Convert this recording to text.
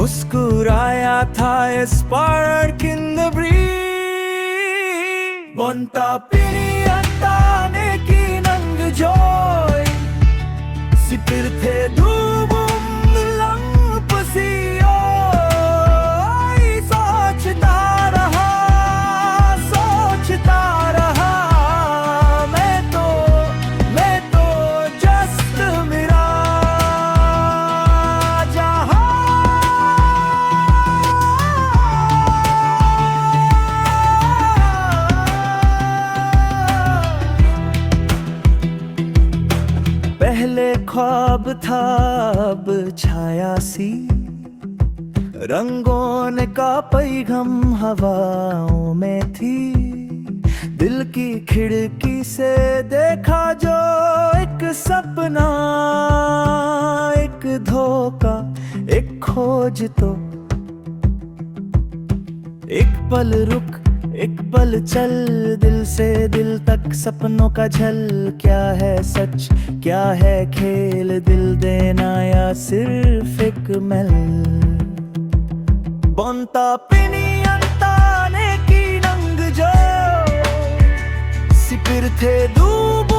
मुस्कुराया था a spark in the breeze. Bonta piniyantane ki nang joy, sipirthe dubum lang pasiyo. सोचता रहा मैं तो just मेरा जहां। पहले ख्वाब था अब छाया सी, रंगों ने का पैगम हवाओं में थी। दिल की खिड़की से देखा जो एक सपना, एक धोखा, एक खोज तो। एक पल रुक एक पल चल, दिल से दिल तक सपनों का झल। क्या है सच क्या है खेल, दिल देना या सिर्फ एक महल। Bonta piniyantane ki nang jo, sipirthe dubu